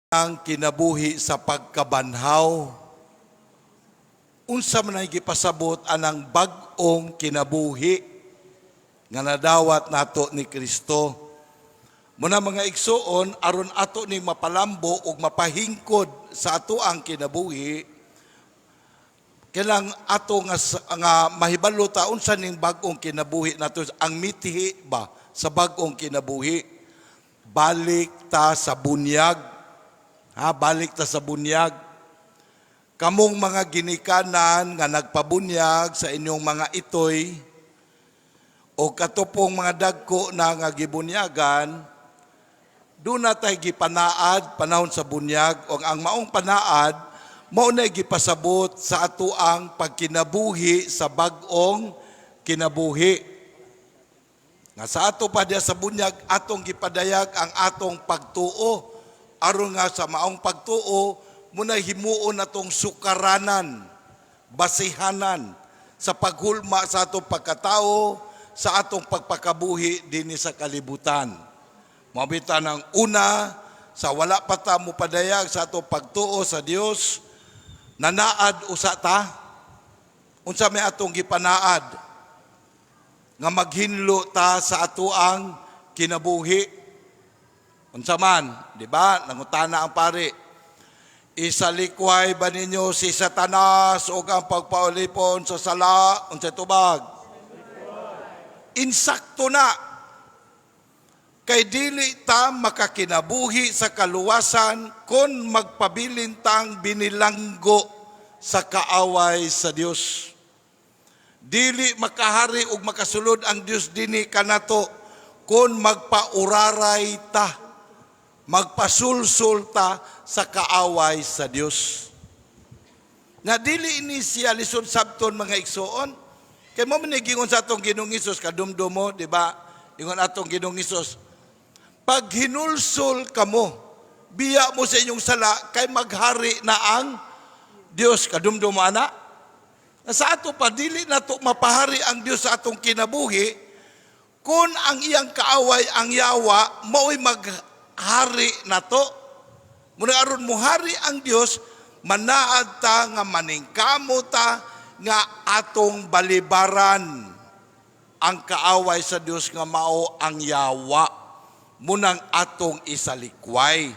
ang kinabuhi sa pagkabanhaw, unsa man ay gipasabot anang bag-ong kinabuhi nga nadawat nato ni Kristo. Muna mga igsoon, aron ato ni mapalambo ug mapahingkod sa ato ang kinabuhi, kailang ato nga mahibalo ta unsa ning bag-ong kinabuhi nato, ang mitihi ba sa bag-ong kinabuhi. Balik ta sa bunyag. Balik ta sa bunyag. Kamong mga ginikanan nga nagpabunyag sa inyong mga itoy o katupong mga dagko na nga gibunyagan, doon na tayo gipanaad panahon sa bunyag o ang maong panaad mao na gipasabot sa ato ang pagkinabuhi sa bag-ong kinabuhi. Nga sa ato pa diya sa bunyag, atong gipadayag ang atong pagtuo. Aron nga sa maong pagtuo, muna himuon natong sukaranan, basihanan sa paghulma sa atong pagkatao, sa atong pagpakabuhi dinhi sa kalibutan. Mabita ng una, sa wala pa ta mo padayag sa atong pagtuo sa Dios, nanaad usa ta. Unsa may atong gipanaad? Nga maghinlo ta sa ato ang kinabuhi. Unsa man, di ba? Nangutana ang pari. Isalikway ba ninyo si Satanas o ang pagpaulipon sa sala? Unsa tubag? Insakto na. Kay dili ta makakinabuhi sa kaluwasan kung magpabilintang binilanggo sa kaaway sa Dios. Dili makahari ug makasulod ang Dios dinhi kanato kung magpauraray ta, magpasulsul ta sa kaaway sa Dios. Nga dili ini siya lisod sabton mga igsoon. Kay mo manigingon sa atong Ginoong Hesus kadumdum mo, di ba? Ingon atong Ginoong Hesus, pag hinulsul kamo, biya mo sa inyong sala kay maghari na ang Dios kadumdum mo ana. Sa ato pa dili nato mapahari ang Dios sa atong kinabuhi kung ang iyang kaaway ang yawa mao'y maghari nato. Muna aron muhari ang Dios, manaad ta nga maningkamo ta nga atong balibaran ang kaaway sa Dios nga mao ang yawa. Munang atong isalikway.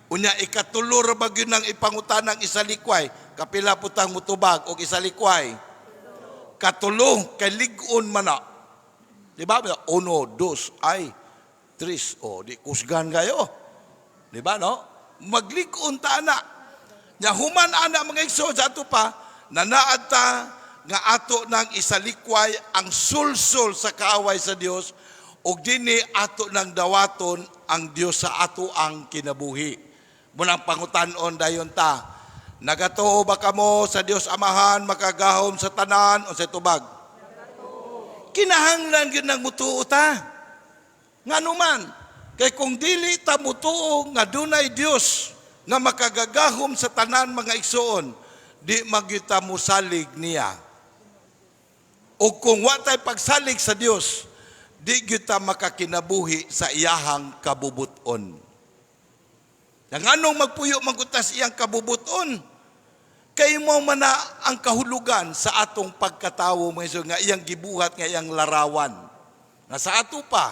Unya ikatulo ra ba gyud nang ipangutanang isalikway? Kapila putang mutubag og isalikway? Katulo kay lig-on man na. Di ba? 1, 2, ay 3. Di kusgan kayo. Di ba, no? Maglig-on ta na. Nya human ana mga igsoon sa ato pa, nanaad ta nga ato nang isalikway ang sulsol sa kaaway sa Dios ug dinhi ato nang dawaton ang Dios sa ato ang kinabuhi. Munang pangutan-on dayon ta, nagatuo ba kamo sa Dios Amahan makagahom sa tanan o sa tubag? Kinahanglan yun ng mutuo ta. Nga naman, kay kung dili ta mutuo nga dunay Dios nga makagagahom sa tanan mga igsoon, di magyuta musalig niya. O kung wa tay pagsalig sa Dios, di gyuta makakinabuhi sa iyahang kabubuton. Yang anong magpuyo magkutas iyang kabubuton? Kay mo man na ang kahulugan sa atong pagkatawo nga iyang gibuhat nga iyang larawan. Nga sa ato pa,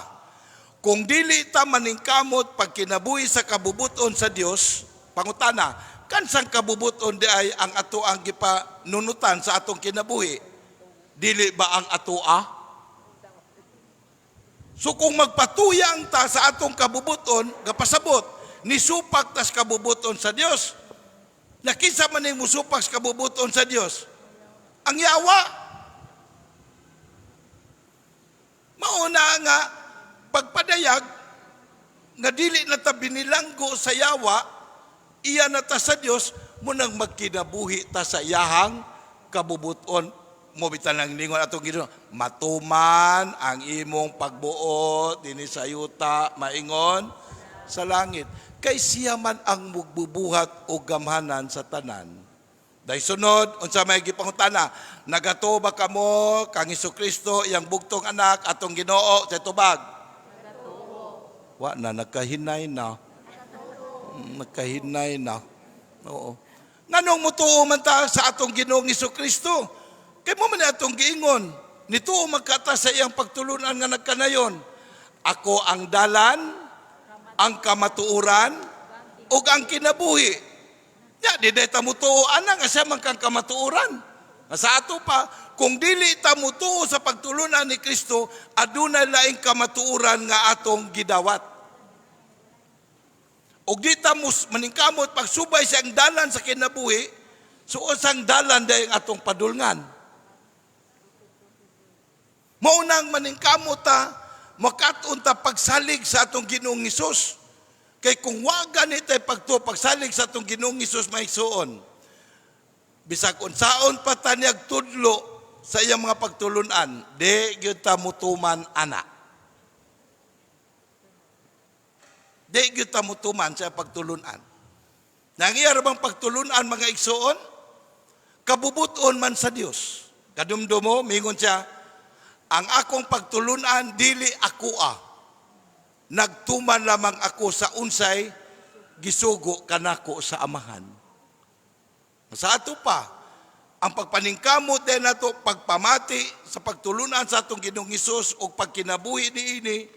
kung dili ta maningkamot pagkinabuhi sa kabubuton sa Dios, pangutana, kansang kabubuton di ay ang ato ang gipanunutan sa atong kinabuhi? Dili ba ang atoa? So kung magpatuyang ta sa atong kabubuton, kapasabot, nisupak tas kabubuton sa Dios. Nakisa man yung musupak sa kabubuton sa Dios. Ang yawa. Mauna nga, pagpadayag, nga dili na ta binilanggo sa yawa, iya na ta sa Dios, munang magkinabuhi ta sa iyahang kabubuton. Mobitan lang lingon atong Ginoo, matuman ang imong pagbuot dinhi sa yuta maingon sa langit. Kay siya man ang mugbubuhat o gamhanan sa tanan. Dahil sunod, unsa may gipangutana, nagato ba kamo kang Hesukristo iyang bugtong anak atong Ginoo sa tubag? Wa na nagkahinay na. Nakahinay na. Oo. Nganong mutuo man ta sa atong Ginoong Hesukristo? Kay mo man atong giingon, nituo magkata sa iyang pagtulunan nga nagkanayon. Ako ang dalan, ang kamatuoran, ug ang kinabuhi. Ya, di day ta mutuo ana nga siya man kang kamatuoran. Sa ato pa, kung dili ta mutuo sa pagtulunan ni Kristo, adunay laing kamatuoran nga atong gidawat. Og di ta maningkamot pagsubay sa ang dalan sa kinabuhi, suo sang dalan day ang atong padulngan. Maunang maningkamot ta, makaton ta pagsalig sa atong Ginoong Hesus. Kay kung waga ni tay pagsalig sa atong Ginoong Hesus maigsuon, bisag unsaon pa ta niyag tudlo sa iyang mga pagtulunan, di gyud ta mutuman ana. Di gyud ta mutuman sa pagtulunan. Nangyari bang pagtulunan mga igsuon? Kabubuton man sa Dios. Kadumdumo, mingon siya, ang akong pagtulunan dili akoa. Nagtuman lamang ako sa unsay gisugo kanako sa amahan. Sa ato pa, ang pagpaningkamot din nato pagpamati sa pagtulunan sa atong Ginoong Hesus o pagkinabuhi niini,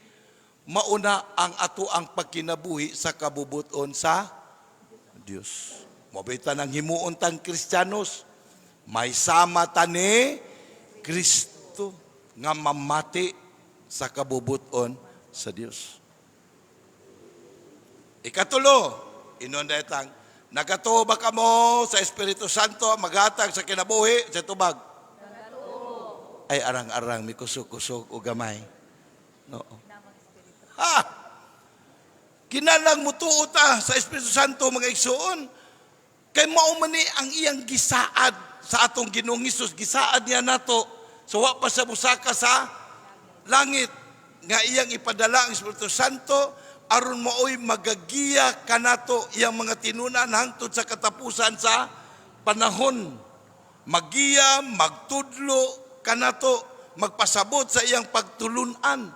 mauna ang ato ang pagkinabuhi sa kabubuton sa Dios. Mabita ng himuon tang Kristiyanos, may sama ta ni Kristo nga mamati sa kabubuton sa Dios. Ikatulo, inundetang, nagatuo ba kamo sa Espiritu Santo maghatag sa kinabuhi sa tubag? Nagatuo. Ay arang-arang mi kusog-kusog o gamay. Oo. Ha! Kinalang mutuo ta sa Espiritu Santo mga igsuon. Kay mao man ni ang iyang gisaad sa atong Ginoong Hesus, gisaad niya nato. So wa pa sa busaka sa langit nga iyang ipadala ang Espiritu Santo aron maoy magagiya kanato iyang mga tinunan hangtod sa katapusan sa panahon. Magiya, magtudlo kanato, magpasabot sa iyang pagtulunan.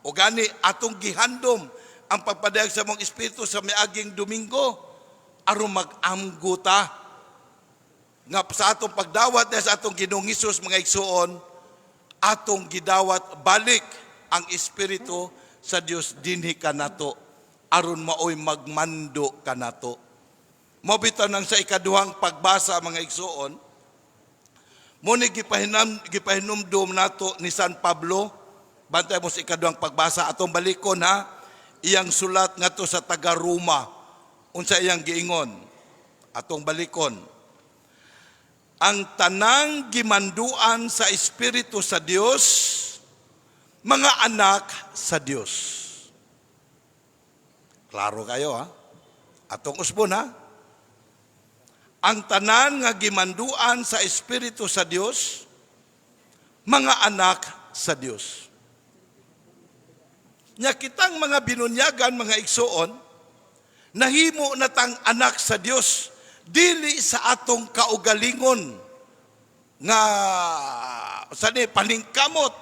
O gani atong gihandom ang pagpadayag sa mong Espiritu sa miaging Domingo aron mag-amgo ta nga sa atong pagdawat sa atong Ginoong Hesus mga igsuon, atong gidawat balik ang Espiritu sa Dios dinhi kanato aron maoy magmando kanato. Mobita nang sa ikaduhang pagbasa mga igsuon, muni gipahinumdum nato ni San Pablo, bantay mo sa ikaduhang pagbasa atong balikon ha, iyang sulat ngadto sa taga Roma, unsa iyang giingon, atong balikon. Ang tanang gimanduan sa Espiritu sa Dios, mga anak sa Dios. Klaro kayo ha? Atong usbon ha? Ang tanan nga gimanduan sa Espiritu sa Dios, mga anak sa Dios. Nya kitang mga binunyagan, mga igsuon, nahimo na tang anak sa Dios, dili sa atong kaugalingon nga paningkamot,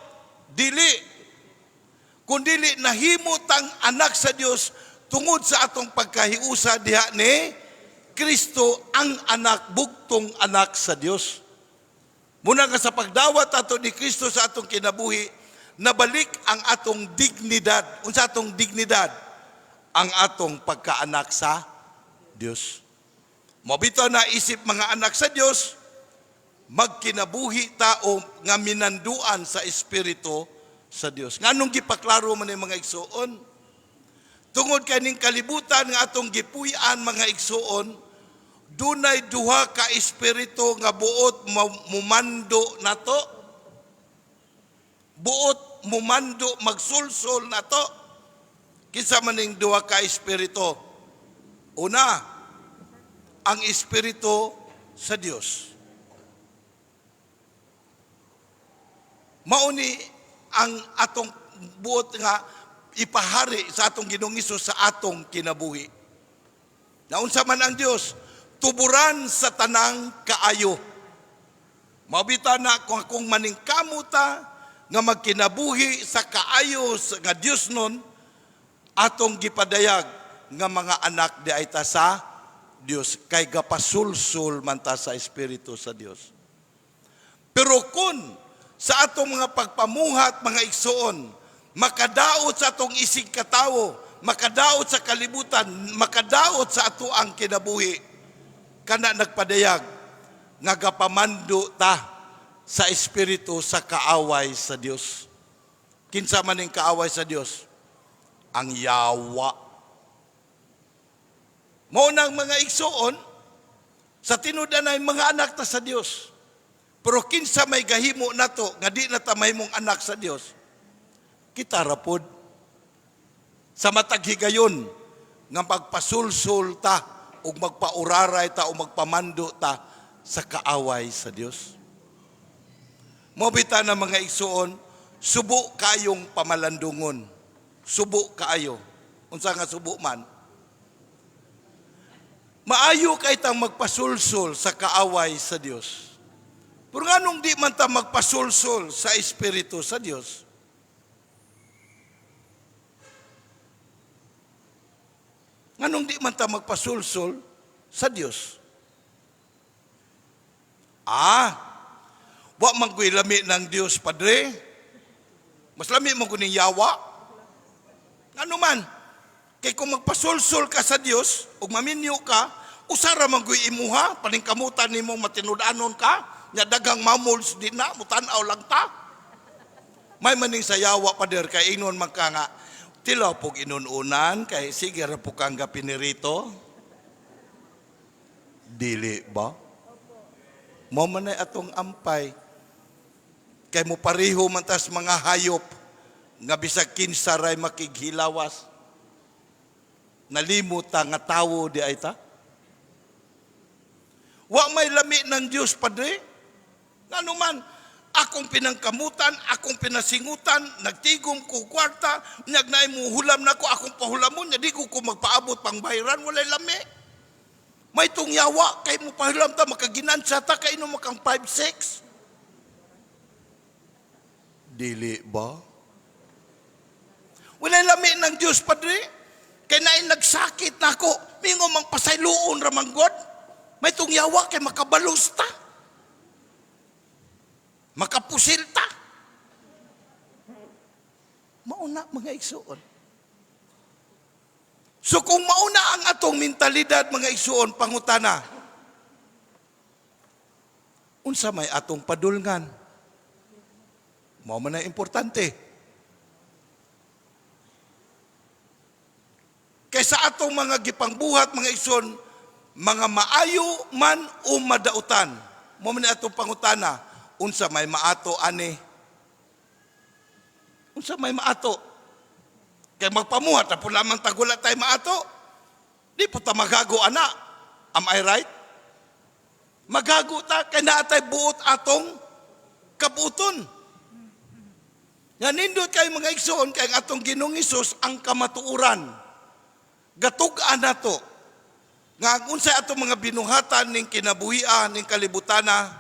dili. Kundili nahimo tang anak sa Dios tungod sa atong pagkahiusa diha ni Kristo, ang anak, bugtong anak sa Dios. Muna nga sa pagdawat ato ni Kristo sa atong kinabuhi, nabalik ang atong dignidad. Unsa atong dignidad? Ang atong pagkaanak sa Dios. Mabito na isip mga anak sa Dios, magkinabuhi ta o nga minanduan sa Espiritu sa Dios. Nganong gipaklaro man ni mga igsuon? Tungod kaning kalibutan nga atong gipuy-an mga igsuon, dunay duha ka espiritu nga buot mumando nato. Buot mumando magsulsol nato. Kinsa maning duha ka espiritu? Una, ang Espiritu sa Dios. Mauni ang atong buot nga ipahari sa atong Ginoong Hesus sa atong kinabuhi. Naunsa man ang Dios, tuburan sa tanang kaayo. Mabita na kung maningkamuta nga magkinabuhi sa kaayo nga Dios nun, atong gipadayag nga mga anak di ay ta sa Dios kay gapasulsul man ta sa Espiritu sa Dios. Pero kung sa atong mga pagpamuhat, mga igsoon, makadaot sa atong isig katawo, makadaot sa kalibutan, makadaot sa ato ang kinabuhi, kana nagpadayag, nga gapamando ta sa Espiritu sa kaaway sa Dios. Kinsa man ning kaaway sa Dios? Ang yawa. Mao nang mga igsoon, sa tinuod na mga anak ta sa Dios. Pero kinsa may gahimo nato nga di na ta mahimong anak sa Dios, kita ra pod sa matag higayon nga magpasulsul ta ug magpauraray ta o magpamando ta sa kaaway sa Dios. Mobita na mga igsoon, subo kayong pamalandungon. Subo kaayo. Unsa nga subo man? Maayo kay tang magpasulsul sa kaaway sa Dios. Pero nganong di man ta magpasulsul sa Espiritu sa Dios? Nganong di man ta magpasulsul sa Dios? Wa man ko'y lami ng Dios, Padre. Mas lami man ko ning yawa. Ano man? Kay kung magpasulsul ka sa Dios, ug maminyo ka, usara man ko'y imuha, paningkamutan nimo matinud-anon ka, nya dagang mamuls din na, mutanaw lang ta. May maning sa yawa, Padre, kay inon man ka nga, tilaw pog inununan, kay sige ra po kang gapinirito. Dili ba? Mo man ay atong ampay. Kay mo pareho man tas mga hayop nga bisag kinsa ray makighilawas. Nalimot ta nga tawo di ay ta. Wa may lami ng Dios, Padre. Ngano man, akong pinangkamutan, akong pinasingutan, nagtigom ko kwarta, nagnay mo hulam na ko, akong pahulamon, di ko magpaabot pang bayaran, walay lami. May itong yawa, kay mo pahulam ta, makaginansya ta, kay no makang 5-6. Dili ba? Walay lami ng Diyos, Padre. Kay nain nagsakit na ako, mingo mang pasayloon ramanggod. May itong yawa, kay makabalos ta. Makapusil ta. Mauna mga igsuon. So kung mauna ang atong mentalidad mga igsuon, pangutana, unsa may atong padulngan? Mao man na importante. Kaysa atong mga gipangbuhat mga igsoon, mga maayo man o madautan. Mao man na atong pangutana, unsa may maato ani? Unsa may maato? Kay magpamuhat na po lamang tagulat tayo maato. Di po ta magago ana. Am I right? Magago ta kay naatay buot atong kabuton. Nga nindot kay mga igsoon kay atong Ginoong Hesus ang kamatuoran. Gatug-an nato. Nga unsay atong mga binuhatan ning kinabuhian ning kalibutana,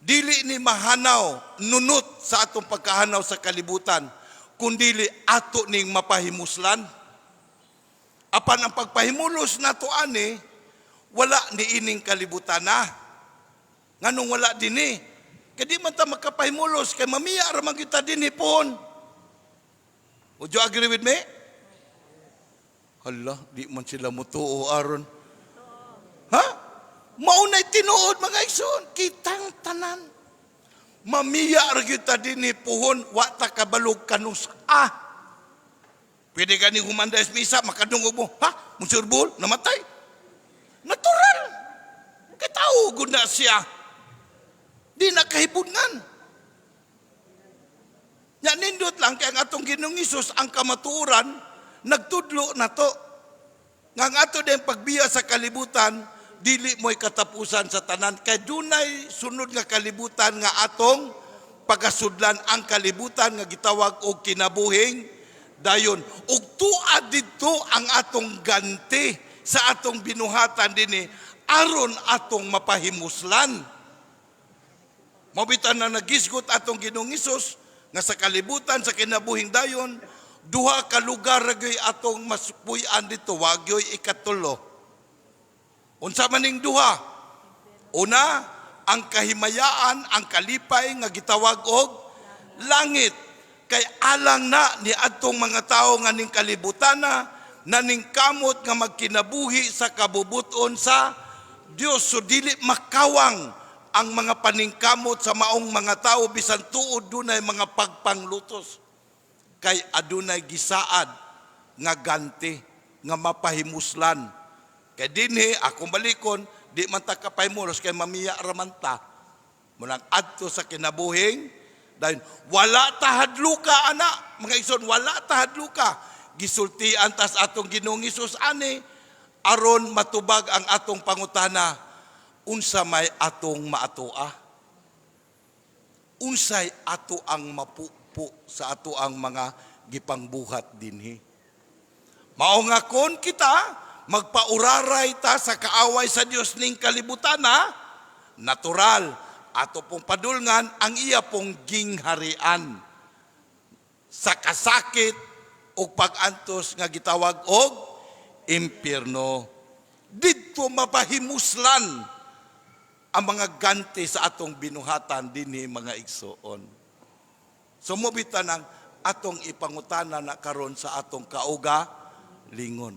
dili ni mahanaw nunot sa atong pagkahanaw sa kalibutan, kundili ato ning mapahimuslan. Apan ang pagpahimulos nato ani, wala ni ining kalibutan na. Nganong wala dinhi? Kay di man ta makapahimulos kay mamiya ra man kita dinhi pohon. Would you agree with me? Hala, di man sila mutuo aron. Ha? Maunay tinuod mga igsoon, kitang tanan. Mamiya ra kita dinhi pohon, wa ta kabalog kanus. Pwede ka ni humanda sa misa, makadungog mo. Ha? Musurbol? Namatay? Natural. Kay tao gud na siya. Di na kahibungan. Nya nindot lang kay ang atong Ginoong Hesus ang kamatuoran nagtudlo na to. Nga ang ato din pagbiya sa kalibutan, dili mo'y katapusan sa tanan. Kay dunay sunod nga kalibutan nga atong pagasudlan ang kalibutan nga gitawag og kinabuhing dayon. Ug tuad didto ang atong ganti sa atong binuhatan dinhi aron atong mapahimuslan. Mabitan na nagisgot atong Ginoong Hesus nga sa kalibutan sa kinabuhing dayon duha ka lugar ragoy atong masupuy-an dito, wagyoy ikatulo. Unsa maning duha? Una, ang kahimayaan, ang kalipay nga gitawag og langit. Kay alang na ni adtong mga tao nga ning kalibutana, naning kamot nga magkinabuhi sa kabubuton sa Dios. So dili makawang ang mga paningkamot sa maong mga tao bisan tuod dunay mga pagpanglutos. Kay adunay gisaad nga ganti nga mapahimuslan. Kay dinhi akong balikon, di man ta kapahimulos kay mamiya raman ta. Munang adto sa kinabuhing dahil wala tahadluka ana, mga igsoon, wala tahadluka. Gisultian tas atong Ginoong Hesus ani aron matubag ang atong pangutana, unsa may atong maatoa? Unsay ato ang mapupo sa ato ang mga gipangbuhat dinhi? Mao nga kon kita magpauraray ta sa kaaway sa Dios ning kalibutana, natural ato pong padulngan ang iya pong gingharian sa kasakit o pag-antos nga gitawag og impyerno. Didto mapahimuslan ang mga ganti sa atong binuhatan dinhi mga igsoon. Sumubita ng atong ipangutana na karon sa atong kauga lingon.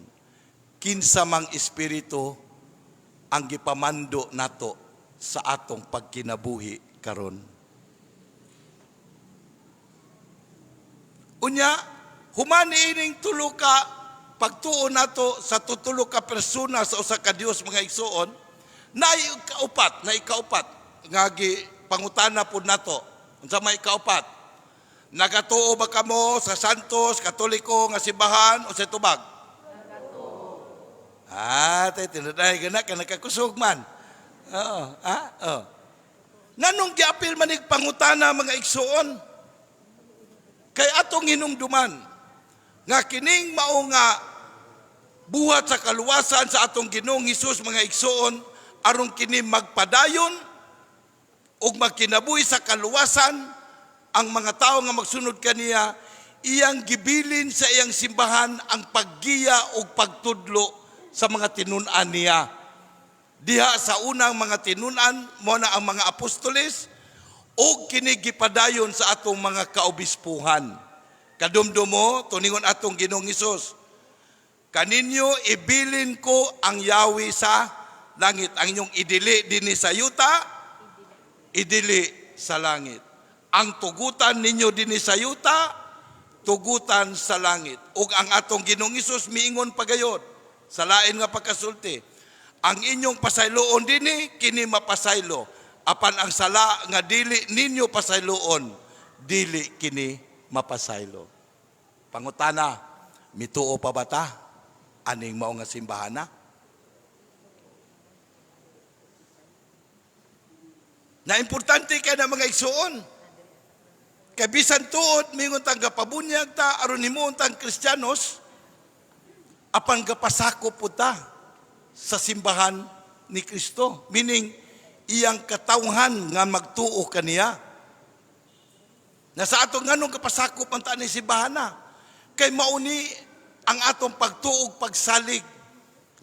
Kinsa mang espiritu ang gipamando nato sa atong pagkinabuhi karon. Unya, humani ining tulo ka pagtuon nato sa tutulo ka persona sa usa ka Dios mga igsoon, na ikaupat nga pangutana pud nato. Unsa may ikaupat? Nagatuo ba kamo sa Santos Katoliko nga simbahan o sa tubag? Nagatuo. Tay tinuday gana ka nakakusog man. Oo, Nganong giapil manig pangutana mga igsoon? Kay atong hinumduman nga kining mao nga buhat sa kaluwasan sa atong Ginoong Hesus mga igsoon aron kini magpadayon ug magkinabuhi sa kaluwasan ang mga tao nga magsunod kaniya, iyang gibilin sa iyang simbahan ang paggiya ug pagtudlo sa mga tinun-an niya. Diha sa unang mga tinunan mo na ang mga apostoles o kinigipadayon sa atong mga kaobispuhan. Kadumdumo, tuningon atong Ginoong Hesus, kaninyo ibilin ko ang yawi sa langit. Ang inyong idili dinhi sa yuta, idili sa langit. Ang tugutan ninyo dinhi sa yuta, tugutan sa langit. Ug ang atong Ginoong Hesus miingon pagayod sa lain nga pagkasulti, ang inyong pasayloon dinhi kini mapasaylo, apan ang sala nga dili ninyo pasayloon dili kini mapasaylo. Pangutana, mituo pa ba ta aning mao nga simbahana? Na importante kay na mga igsoon. Kay bisan tuod mingon tang gapabunyag ta aron himuon tang Kristiyanos, apan gapasakop pud ta sa simbahan ni Kristo. Meaning, iyang katawhan nga magtuo kaniya. Na sa atong nganong kapasakop ang taan ni simbahan na. Kay mauni ang atong pagtuog pagsalig.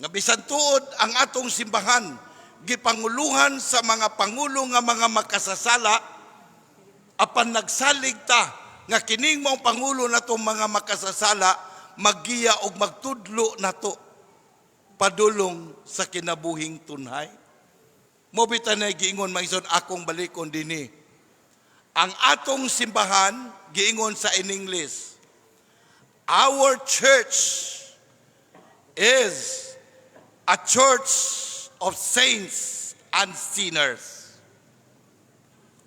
Nga bisan tuod ang atong simbahan, gipanguluhan sa mga pangulo nga mga makasasala, apan nagsalig ta, nga kining maong pangulo natong mga makasasala, maggiya og magtudlo nato padulong sa kinabuhing tunhay. Mobita na giingon maison akong balikon dinhi. Ang atong simbahan giingon sa in English, our church is a church of saints and sinners.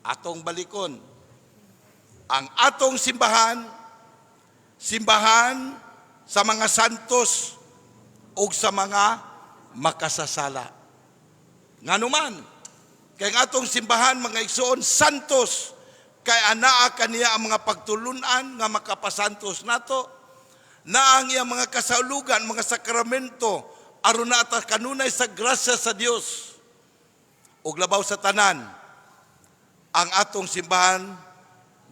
Atong balikon, ang atong simbahan, simbahan sa mga santos o sa mga makasasala. Nganuman, kay ang atong simbahan mga igsoon santos, kay anaa kaniya ang mga pagtulunan nga makapasantos nato, na ang iyang mga kasaulugan, mga sakramento, aron na ta kanunay sa grasya sa Dios. Ug labaw sa tanan, ang atong simbahan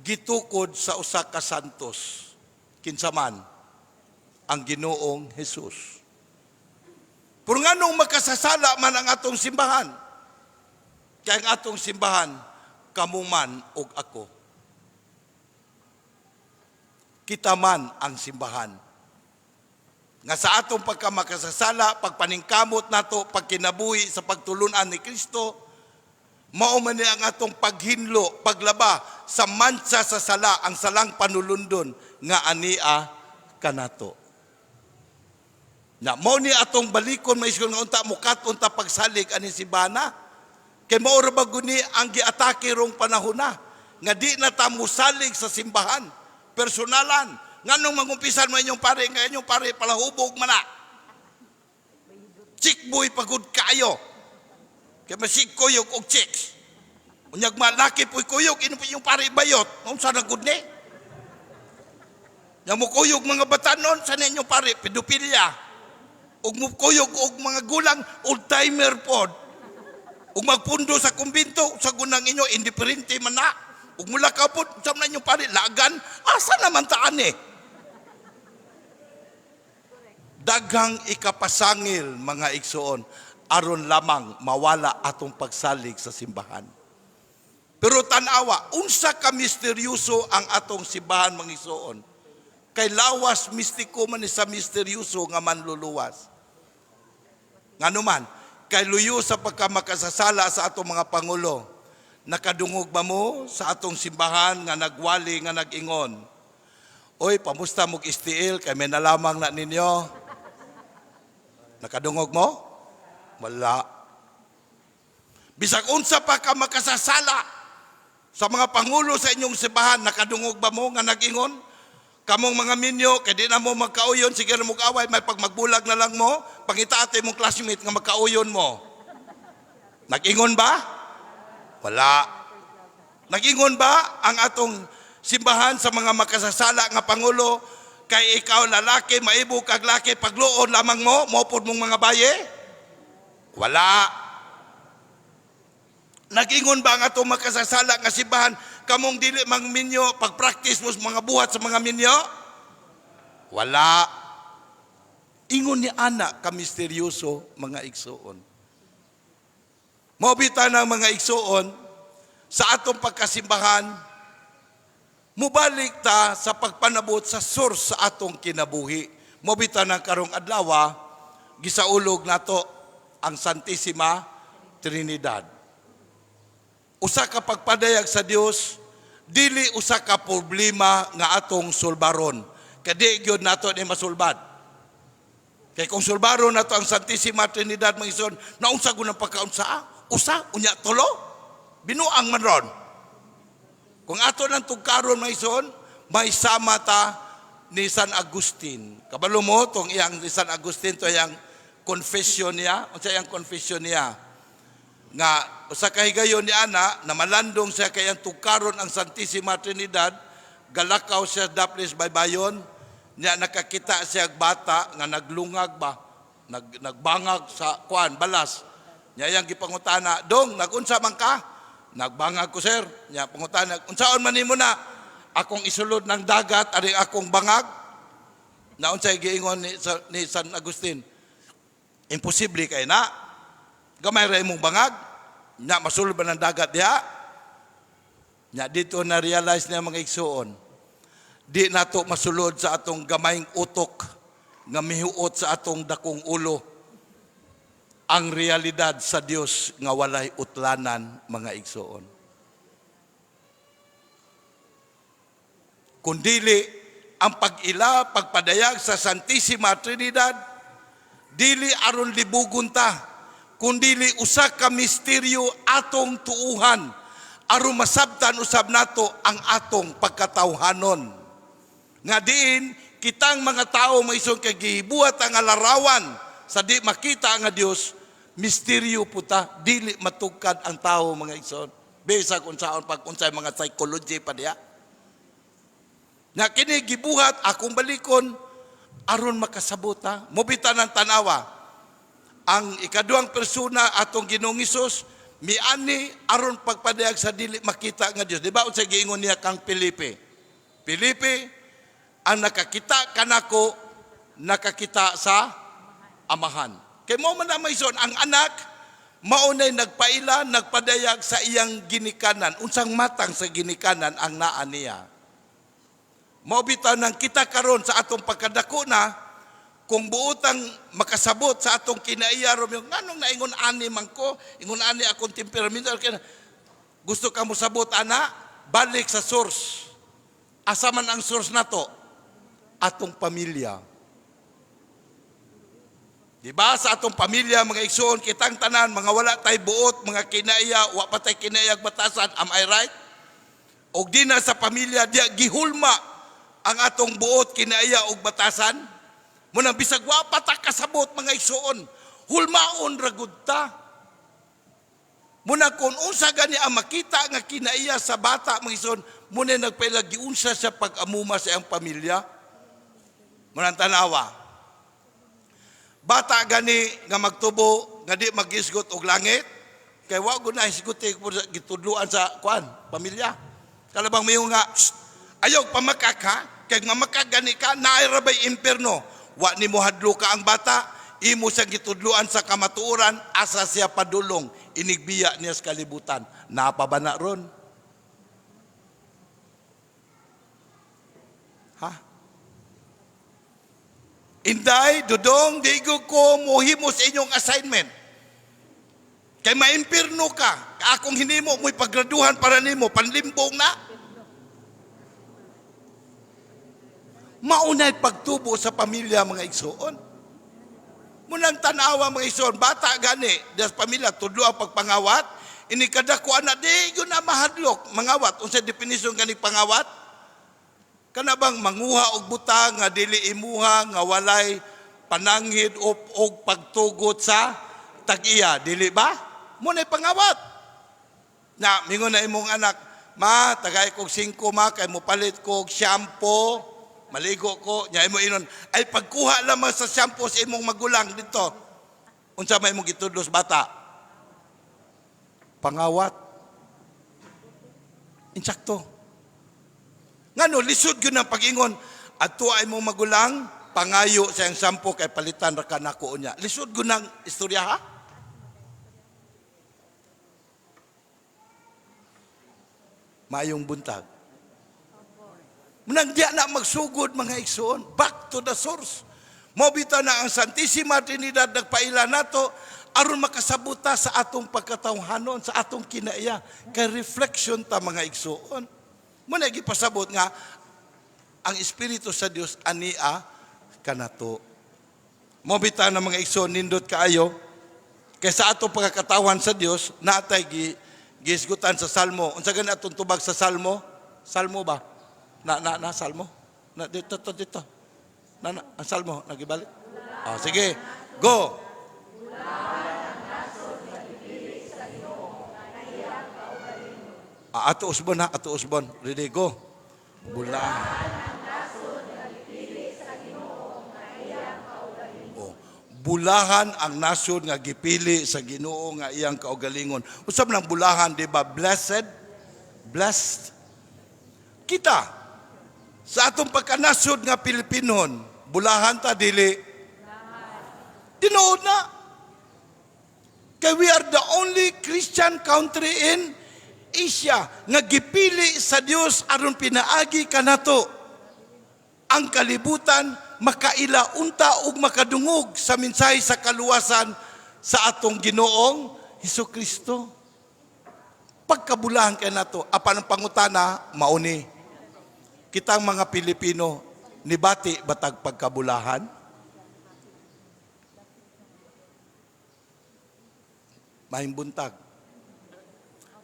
gitukod sa usa ka santos. kinsaman ang Ginoong Hesus. Pero nganong makasasala man ang atong simbahan? Kaya ang atong simbahan, kamo man ug ako. Kita man ang simbahan. Nga sa atong pagkamakasasala, pagpaningkamot nato, pagkinabuhi sa pagtulunan ni Kristo, mao man ni ang atong paghinlo, paglaba sa mansa sa sala, ang salang panulundon nga ania kanato. Na mao ni atong balikon maiskon nga unta mukat unta pagsalig ani sibana. Kay mao ra baguni ang giatake rong panahon na nga di na ta musalig sa simbahan, personalan. Nganong mangumpisan mo inyong pare, nga inyong pare palahubog man na. Chikboy pagod kayo. Kaya masig kuyog og chicks. Unyag malaki po'y kuyog, inyong pare bayot. Nung sana good ni? Yang mo kuyog mga batanon, sana inyong pare, pedopilya. Ug mo kuyog og mga gulang, old-timer pod. Ug magpundo sa kumbinto, sa gunang inyo, indiferente man na. Ug mula ka po, sa na inyong pare, lagan, asa naman taan eh. Daghang ikapasangil mga igsoon aron lamang mawala atong pagsalig sa simbahan. Pero tanawa, unsa ka misteryoso ang atong simbahan mga igsoon? Kay lawas mistiko man sa misteryoso nga manluluwas. Nganuman, kay luyo sa pagkamakasasala sa atong mga pangulo, nakadungog ba mo sa atong simbahan nga nagwali nga nag-ingon? Oy, pamusta mog istiil kay may nalamang na ninyo? Nakadungog mo? Wala. Bisag unsa pa ka makasasala sa mga pangulo sa inyong simbahan, nakadungog ba mo nga nag-ingon? Kamong mga minyo, kaya di na mo magkauyon, sige na mo kaaway, may pag magbulag na lang mo, pangitaate mong classmate nga magkauyon mo. Nag-ingon ba? Wala. Nag-ingon ba ang atong simbahan sa mga makasasala nga pangulo, kay ikaw lalaki, maibo kag laki, pagluon lamang mo, mopod mong mga baye? Wala. Nag-ingon ba ang atong makasasala nga simbahan, kamong dili mang minyo, pag-practice mo mga buhat sa mga minyo? Wala. Ingon ni ana ka misteryoso mga igsoon. Mobita ng mga igsoon, sa atong pagkasimbahan, mubalik ta sa pagpanabot sa source sa atong kinabuhi. Mobita ng karong adlaw, gisaulog nato ang Santissima Trinidad. Usa ka pagpadayag sa Dios, dili usa ka problema nga atong sulbaron. Kadi gyud nato ni masulbad. Kay kung sulbaron nato ang Santissima Trinidad mga igsoon, naunsa gud ang pagkaunsa? Usa unya tulo? Binuang man ron. Kung ato nang tugkaron mga igsoon, may sama ta ni San Agustin. Kabalo mo tong iyang ni San Agustin to iyang confession niya, unsa iyang confession niya? Nga usa ka higayon ni ana na malandong siya kay ang tugkaron ang Santissima Trinidad, galakaw siya daples baybayon, niya nakakita siya bata nga naglungag ba, nagbangag sa kuan balas. Niya yang gipangutana, "Dong, nagunsa man ka?" Nagbangag ko, sir. Niya pangutana, "Unsaon man nimo na?" "Akong isulod ng dagat ari akong bangag." Naunsay giingon ni San Agustin, "Imposible kay na. Gamay ra imong bangag. Nya masulod ba ng dagat diha?" Nya dito na realize niya mga igsoon, di nato masulod sa atong gamayng utok nga mihuot sa atong dakong ulo ang realidad sa Dios nga walay utlanan mga igsoon. Kundili ang pag-ila, pagpadayag sa Santissima Trinidad, dili aron libugon ta, kundili usa ka misteryo atong tuuhan, aron masabtan usab nato ang atong pagkatawhanon. Nga diin, kitang mga tao maison kay gibuhat ang larawan sa di makita nga Dios, misteryo puta, dili matugkad ang tao mga igsoon. Bisa kung saan pag-unsay mga psychology pa diya. Na kini gibuhat akong balikon aron makasabota. Mobita ng tanawa. Ang ikaduhang persona atong Ginoong Hesus miani aron pagpadayag sa dili makita nga Dios. Di ba unsay giingon niya kang Felipe? Felipe, Ang nakakita kanako, nakakita sa amahan. Kay mo man na maison, ang anak, maunay nagpaila, nagpadayag sa iyang ginikanan. Unsang matang sa ginikanan ang naa niya. Mao bitaw nang kita karon sa atong pagkadako na, kung buotang makasabot sa atong kinaiyarom yung nganong naingon ani man ko, ingon ani akong temperamento, gusto ka mo sabot ana, balik sa source. Asa man ang source nato? Atong pamilya. Diba sa atong pamilya, mga igsoon, kitang tanan, mga wala tay buot, mga kinaiya, wa pa tay kinaiyag batasan, am I right? O di na sa pamilya, diya gihulma ang atong buot, kinaiya og batasan. Munang bisag wa pa ta kasabot, mga igsoon, hulmaon ragud ta. Muna kung unsa gani ang makita nga kinaiya sa bata, mga igsoon, muna nagpailagi unsa siya pag-amuma sa iyang pamilya. Munang tanawa. Bata gani nga magtubo, nga di mag-isgot og langit, kay wa gud na isgot gitudluan sa pamilya. Kalabang mayo nga, ayaw pamakaka, kay nga makagani ka, nairabay imperno. Wa ni mo hadlo ka ang bata, imo siyang gitudluan sa kamatuoran, asa siya padulong, inigbiya niya sa kalibutan. Napabana ron. Ha? Inday, dudong, digo ko muhimo sa inyong assignment. Kay maimpirno ka, akong hinimo mo'y paggraduhan para nimo, panlimbong na. Maunay pagtubo sa pamilya, mga igsoon. Munang tanawa, mga igsoon, bata gani, das pamilya, tudlo ang pagpangawat, inikadako na, di yun na mahadlok, mangawat. Unsa definisyon gani pangawat? Kana bang manguha og butang, nga dili imuha, nga walay pananghid og pagtugot sa tag-iya, dili ba? Munay pangawat. Na, mingon na imong anak, ma, tagay kog 5 ma, kay mo palit kog shampoo, maligo ko, nya imo inon, ay pagkuha lamang sa shampoo sa imong magulang dito. Unsa may imong gitudlos bata? Pangawat. Insakto. Ngano, lisod yun ang pag-ingon, ato ay mong magulang, pangayo sa iyang shampoo kay palitan ra ka nako niya. Lisod yun ang istorya, ha? Mayong buntag. Munang diya na magsugod, mga igsoon, back to the source. Mobita na ang Santissima Trinidad nagpaila nato aron makasabuta sa atong pagkatawhanon, sa atong kinaiya, kay reflection ta, mga igsoon. Muna gipasabot nga ang Espiritu sa Dios ania kanato. Mobita na, mga igsoon, nindot kaayo kay sa atong pagkatawhan sa Dios natay giisgutan sa Salmo. Unsa gani atong tubag sa Salmo? Salmo ba? Salmo? Dito. Ang Salmo, nagibalik? Oh, sige, go! Ato Usbon, ha? Ato Usbon. Ready, go. Bulahan. Oh, bulahan ang nasod nga gipili sa Ginoo nga iyang kaugalingon. Usab nang bulahan, di ba? Blessed? Kita, sa atong pagkanasod nga Pilipinon, bulahan ta dili. Tinuod na. Kaya we are the only Christian country in Asia nga gipili sa Dios aron pinaagi kanato ang kalibutan makaila unta ug makadungog sa mensahe sa kaluwasan sa atong Ginoong Hesukristo. Pagkabulahan kay nato, apan ang pangutana mauni. Kitang mga Pilipino, nibati batag pagkabulahan? Mahing buntag.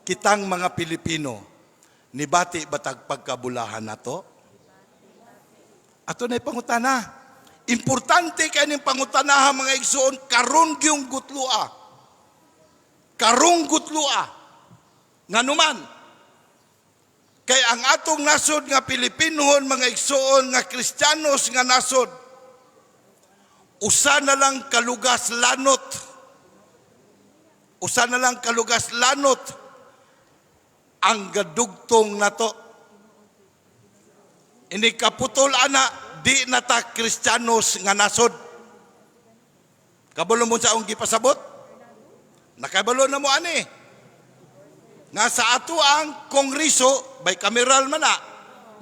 Kitang mga Pilipino, nibati batag pagkabulahan nato? Ato na pangutana. Importante kay ning pangutanahan, mga igsoon, karon gyung gutlua. Karong gutlua. Nganuman, kay ang atong nasod nga Pilipinon, mga igsoon, nga Kristiyanos nga nasod, usa na lang kalugas lanot. Usa na lang kalugas lanot ang gadugtong nato. Ini kaputol ana di nata Kristiyanos nga nasod. Kabalo mo sa akong gipasabot? Nakabalo na mo ani. Nga sa ato ang kongreso, by cameral man na,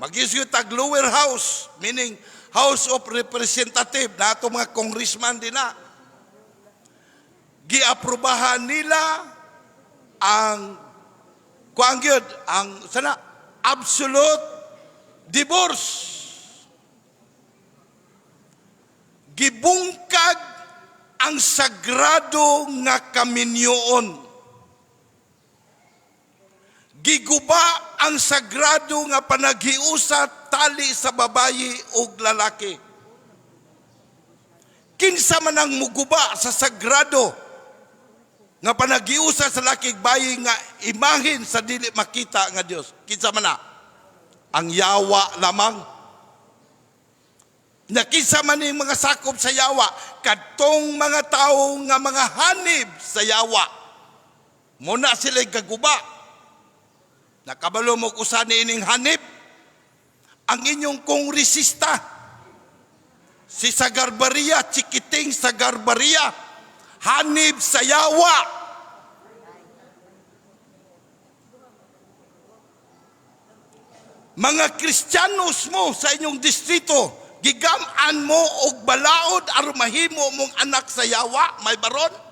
mag-issue tag lower house, meaning House of Representative, na ato mga congressman din na. Giaprobahan nila ang kuangyod, ang sana, absolute divorce. Gibungkag ang sagrado nga kaminyoon. Giguba ang sagrado nga panaghiusa tali sa babayi ug lalaki. Kinsa man ang muguba sa sagrado nga panaghiusa sa lakig bayi nga imahin sa dili makita nga Dios. Kinsa man na? Ang yawa lamang. Nakisa man yung mga sakop sa yawa, kadtong mga tao nga mga hanib sa yawa. Muna sila'y kaguba. Nakabalo mo usan ining hanib, ang inyong kongresista, si Sagarbaria, Chikiting Sagarbaria, hanib sa yawa. Mga Kristiyanos mo sa inyong distrito, gigaman mo og balaod aron mahimo mong anak sa yawa, may baron?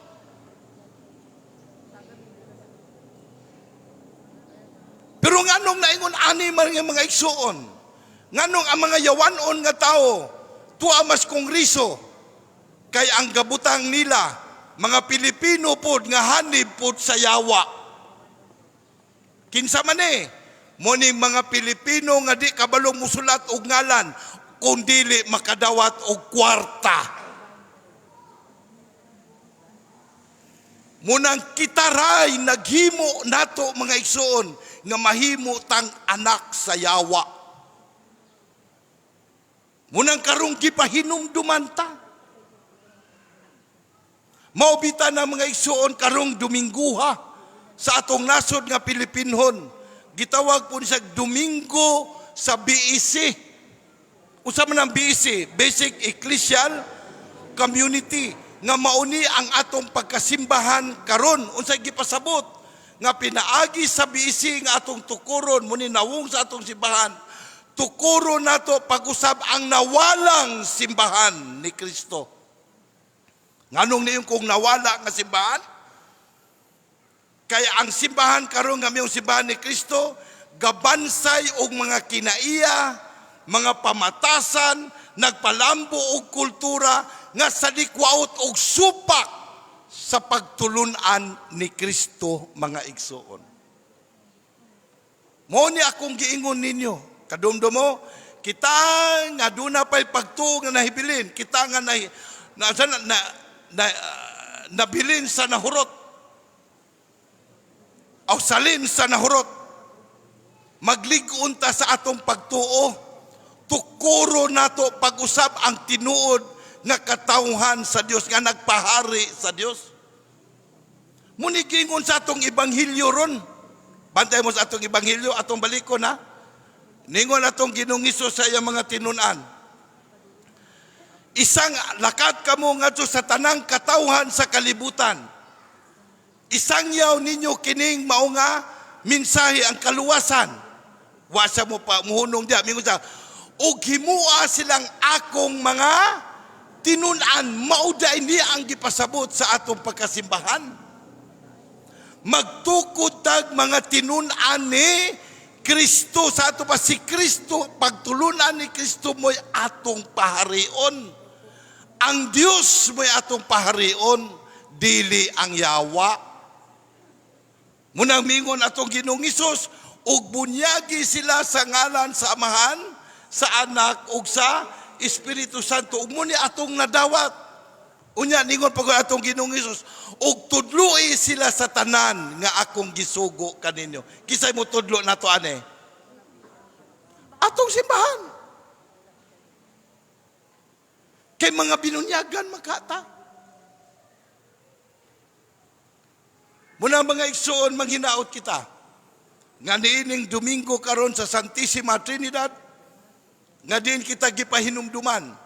Pero nganong naingon ani man nga mga igsuon, nganong ang mga yawanon nga tao, tuwa mas kongreso, kay ang gabutang nila, mga Pilipino pod nga hanib pod sa yawa. Kinsa man moning mga Pilipino nga di kabalong musulat og ngalan, kung dili makadawat og kwarta. Munang kitaray naghimo nato mga igsoon nga mahimo tang anak sa yawa. Munang karong gipahinumduman ta. Maubita na mga igsoon karong Dominguha sa atong nasod nga Pilipinhon. Gitawag po siya Domingo sa BEC. Usa man ang BEC, Basic Ecclesial Community, nga mauni ang atong pagkasimbahan karon. Unsay gipasabot nga pinaagi sa BEC nga atong tukuron muni nawong sa atong simbahan, tukuron nato pag-usab ang nawalang simbahan ni Kristo. Nganong niyon kung nawala nga simbahan? Kaya ang simbahan karon nga miyong simbahan ni Kristo gabansay og mga kinaiya, mga pamatasan, nagpalambo og kultura nga salikwaot og supak sa pagtulunan ni Kristo, mga igsoon. Mo ni akong giingon ninyo, kadumdumo, kita nga duna pa'y pagtuog nga nahibilin, kita nga nabilin sa nahurot, o salin sa nahurot, magligon ta sa atong pagtuo, tukuro nato pag-usab ang tinuod nga katawhan sa Dios, nga nagpahari sa Dios. Munigingon sa atong ibanghilyo ron. Bantay mo sa atong ibanghilyo, atong balikon ha. Ningon atong ginungiso sa iyang mga tinunan. Isang lakat kamo ngadto sa tanang katawhan sa kalibutan. Isang yaw ninyo kining mao nga mensahe ang kaluwasan. Wa sa mo pa muhunong dia mingon sa ug himua silang akong mga tinunan. Mauday niya ang gipasabot sa atong pagkasimbahan. Magtukod tag mga tinunan ni Kristo sa ato pa. Si Kristo, pagtulunan ni Kristo mo'y atong paharion. Ang Diyos mo'y atong paharion, dili ang yawa. Munang mingon atong Ginoong Hesus, ug bunyagi sila sa ngalan sa Amahan, sa Anak, ug sa Espiritu Santo. Ug muni atong nadawat. Unya ningon pag atong Ginoong Hesus, ug tudloi sila sa tanan nga akong gisugo kaninyo. Kisay mo tudlo nato ane? Atong simbahan. Kay mga binunyagan makata. Muna mga igsoon manghinaot kita. Nga niining Domingo karon sa Santissima Trinidad, nga din kita gipahinumduman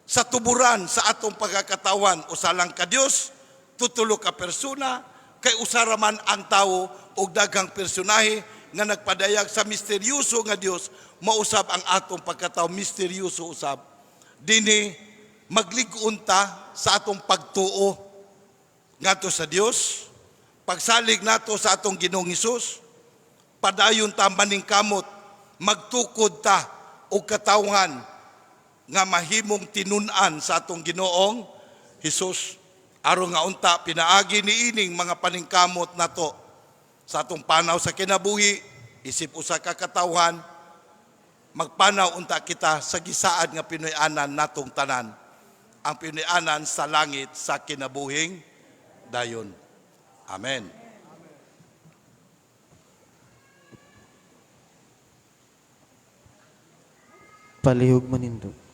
sa tuburan sa atong pagkakatawan usa lang ka Dios, tutulo ka persona, kay usaraman ang tawo og daghang personahe nga nagpadayag sa misteryoso nga Dios, mausab ang atong pagkatao misteryoso usab. Dinhi maglig-on ta sa atong pagtuo ngadto sa Dios, pagsalig nato sa atong Ginoong Hesus, padayon ta maningkamot, magtukod ta og katawhan nga mahimong tinun-an sa atong Ginoong Hesus. Aron nga unta pinaagi niining mga paningkamot nato sa atong panaw sa kinabuhi, isip usa ka katawhan, magpanaw unta kita sa gisaad nga Pinoy-anan natong tanan, ang Pinoy-anan sa langit sa kinabuhing dayon. Amen. Palihog manindot.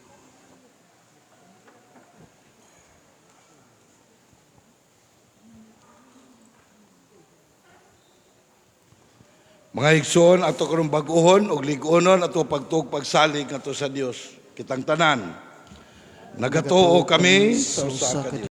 Mga igsoon, ato karong bag-ohon og lig-onon ato pagtuog pagsalig ato sa Dios. Kitang tanan, nagatuo kami sa usa ka Dios.